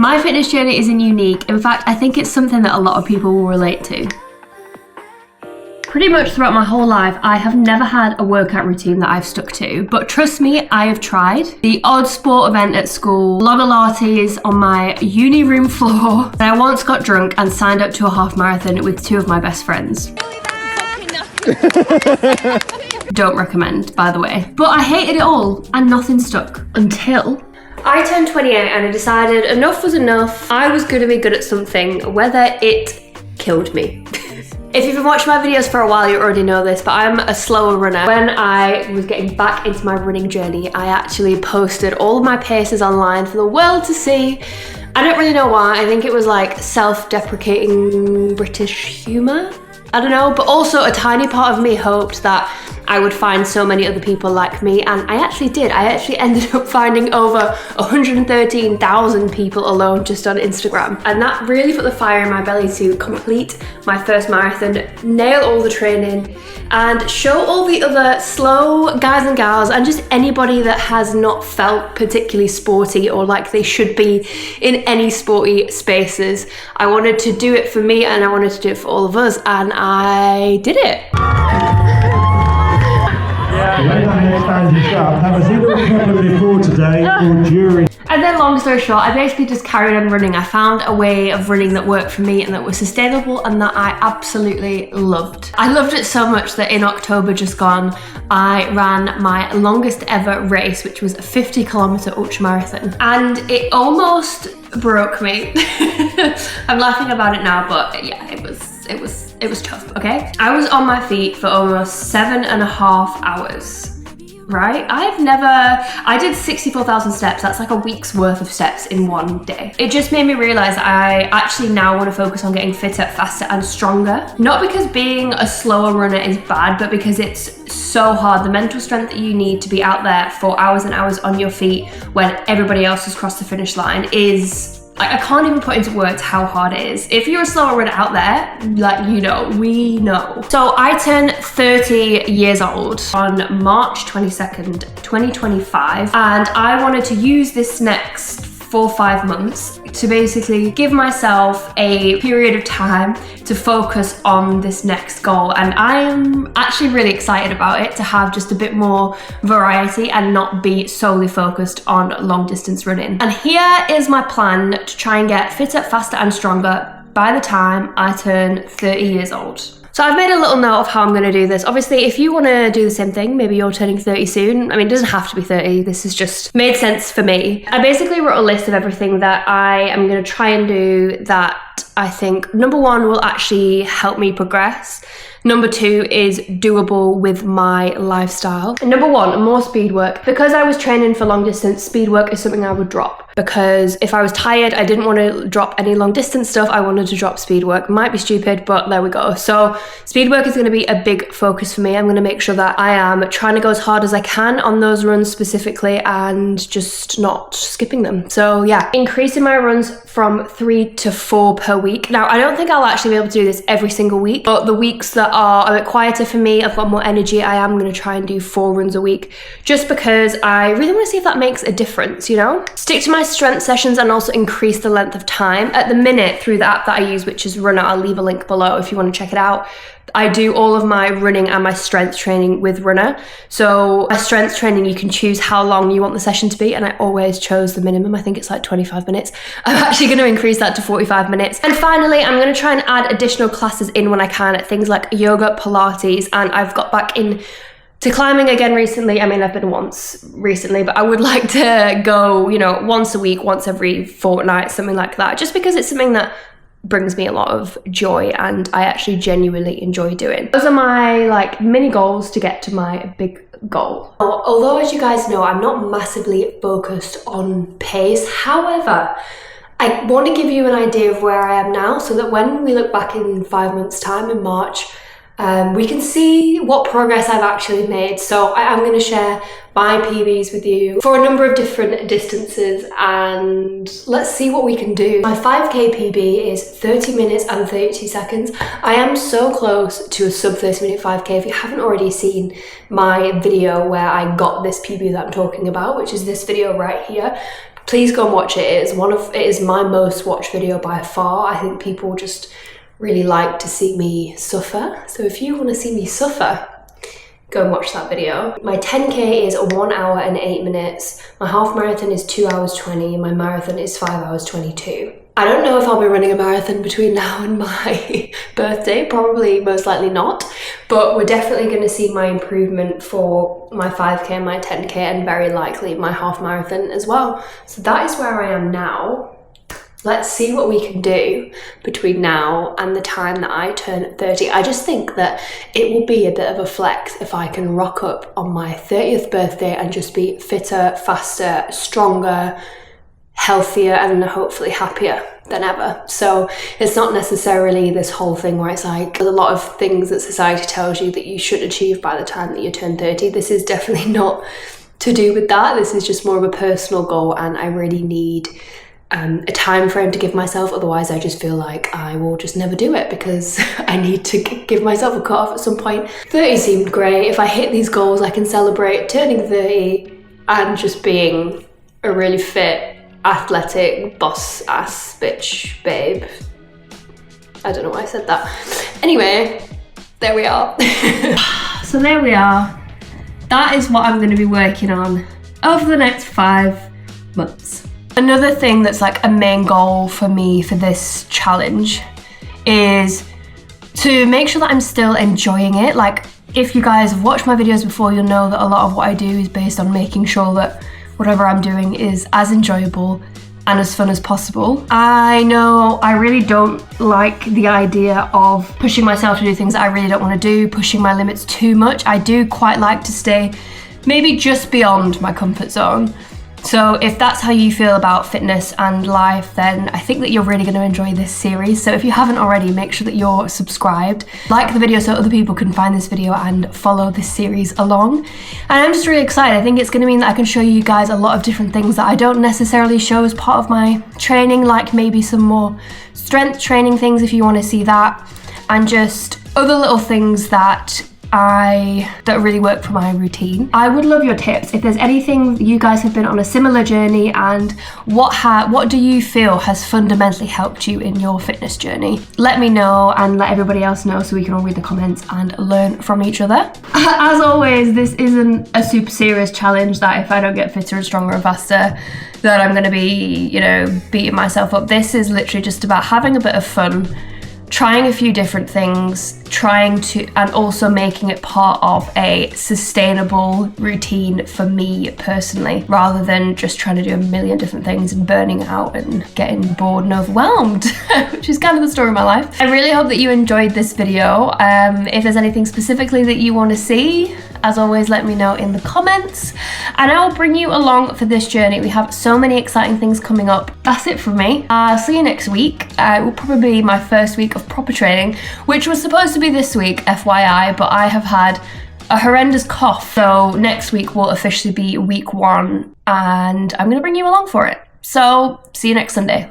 My fitness journey isn't unique. In fact, I think it's something that a lot of people will relate to. Pretty much throughout my whole life, I have never had a workout routine that I've stuck to, but trust me, I have tried. The odd sport event at school, lattes on my uni room floor, and I once got drunk and signed up to a half marathon with 2 of my best friends. Don't recommend, by the way. But I hated it all and nothing stuck until I turned 28 and I decided enough was enough. I was going to be good at something, whether it killed me. If you've been watching my videos for a while, you already know this, but I'm a slower runner. When I was getting back into my running journey, I actually posted all of my paces online for the world to see. I don't really know why. I think it was like self-deprecating British humour. I don't know, but also a tiny part of me hoped that I would find so many other people like me, and I actually did. I actually ended up finding over 113,000 people alone just on Instagram, and that really put the fire in my belly to complete my first marathon, nail all the training, and show all the other slow guys and gals and just anybody that has not felt particularly sporty or like they should be in any sporty spaces. I wanted to do it for me and I wanted to do it for all of us, and I did it. And then long story short, I basically just carried on running. I found a way of running that worked for me and that was sustainable and that I absolutely loved. I loved it so much that in October just gone, I ran my longest ever race, which was a 50-kilometer ultramarathon. And it almost broke me. I'm laughing about it now, but yeah, it was tough, okay? I was on my feet for almost 7.5 hours. Right? I did 64,000 steps. That's like a week's worth of steps in one day. It just made me realize that I actually now want to focus on getting fitter, faster, and stronger. Not because being a slower runner is bad, but because it's so hard. The mental strength that you need to be out there for hours and hours on your feet when everybody else has crossed the finish line is, I can't even put into words how hard it is. If you're a slower runner out there, like, you know, we know. So I turned 30 years old on March 22nd, 2025, and I wanted to use this next 4 or 5 months to basically give myself a period of time to focus on this next goal. And I am actually really excited about it, to have just a bit more variety and not be solely focused on long distance running. And here is my plan to try and get fitter, faster, and stronger by the time I turn 30 years old. So I've made a little note of how I'm going to do this. Obviously, if you want to do the same thing, maybe you're turning 30 soon. I mean, it doesn't have to be 30. This has just made sense for me. I basically wrote a list of everything that I am going to try and do that I think, number 1, will actually help me progress. Number 2 is doable with my lifestyle. And number 1, more speed work. Because I was training for long distance, speed work is something I would drop. Because if I was tired, I didn't want to drop any long distance stuff. I wanted to drop speed work. Might be stupid, but there we go. So speed work is going to be a big focus for me. I'm going to make sure that I am trying to go as hard as I can on those runs specifically and just not skipping them. So yeah, increasing my runs from 3 to 4 per week. Now, I don't think I'll actually be able to do this every single week, but the weeks that are a bit quieter for me, I've got more energy, I am going to try and do 4 runs a week, just because I really want to see if that makes a difference, you know? Stick to my strength sessions and also increase the length of time. At the minute, through the app that I use, which is Runner, I'll leave a link below if you want to check it out. I do all of my running and my strength training with Runner. So my strength training, you can choose how long you want the session to be, and I always chose the minimum. I think it's like 25 minutes. I'm actually going to increase that to 45 minutes. And finally, I'm going to try and add additional classes in when I can, at things like yoga, Pilates, and I've got back in to climbing again recently. I mean, I've been once recently, but I would like to go, you know, once a week, once every fortnight, something like that, just because it's something that brings me a lot of joy and I actually genuinely enjoy doing. Those are my like mini goals to get to my big goal. Although, as you guys know, I'm not massively focused on pace. However, I want to give you an idea of where I am now, so that when we look back in 5 months' time in March, we can see what progress I've actually made. So I'm going to share my PBs with you for a number of different distances, and let's see what we can do. My 5k PB is 30 minutes and 32 seconds. I am so close to a sub 30-minute 5k. If you haven't already seen my video where I got this PB that I'm talking about, which is this video right here, Please go and watch it. It is my most watched video by far. I think people just really like to see me suffer. So if you want to see me suffer, go and watch that video. My 10K is 1 hour and 8 minutes. My half marathon is 2 hours 20. My marathon is 5 hours 22. I don't know if I'll be running a marathon between now and my birthday, probably most likely not, but we're definitely going to see my improvement for my 5K and my 10K and very likely my half marathon as well. So that is where I am now. Let's see what we can do between now and the time that I turn 30. I just think that it will be a bit of a flex if I can rock up on my 30th birthday and just be fitter, faster, stronger, healthier, and hopefully happier than ever. So it's not necessarily this whole thing where it's like there's a lot of things that society tells you that you should achieve by the time that you turn 30. This is definitely not to do with that. This is just more of a personal goal, and I really need a time frame to give myself, otherwise I just feel like I will just never do it because I need to give myself a cut off at some point. 30 seemed great. If I hit these goals, I can celebrate turning 30 and just being a really fit, athletic, boss ass bitch babe. I don't know why I said that. Anyway, there we are. So there we are. That is what I'm going to be working on over the next 5 months. Another thing that's like a main goal for me for this challenge is to make sure that I'm still enjoying it. Like, if you guys have watched my videos before, you'll know that a lot of what I do is based on making sure that whatever I'm doing is as enjoyable and as fun as possible. I know I really don't like the idea of pushing myself to do things that I really don't want to do, pushing my limits too much. I do quite like to stay maybe just beyond my comfort zone. So if that's how you feel about fitness and life, then I think that you're really going to enjoy this series. So if you haven't already, make sure that you're subscribed, like the video so other people can find this video and follow this series along. And I'm just really excited. I think it's going to mean that I can show you guys a lot of different things that I don't necessarily show as part of my training, like maybe some more strength training things if you want to see that, and just other little things that really work for my routine. I would love your tips. If there's anything you guys have been on a similar journey, and what do you feel has fundamentally helped you in your fitness journey? Let me know and let everybody else know so we can all read the comments and learn from each other. As always, this isn't a super serious challenge that if I don't get fitter and stronger and faster that I'm going to be, beating myself up. This is literally just about having a bit of fun, trying a few different things, and also making it part of a sustainable routine for me personally, rather than just trying to do a million different things and burning out and getting bored and overwhelmed, which is kind of the story of my life. I really hope that you enjoyed this video. If there's anything specifically that you want to see, as always, let me know in the comments and I will bring you along for this journey. We have so many exciting things coming up. That's it from me. See you next week. It will probably be my first week of proper training, which was supposed to be this week, FYI, but I have had a horrendous cough. So next week will officially be week 1 and I'm going to bring you along for it. So see you next Sunday.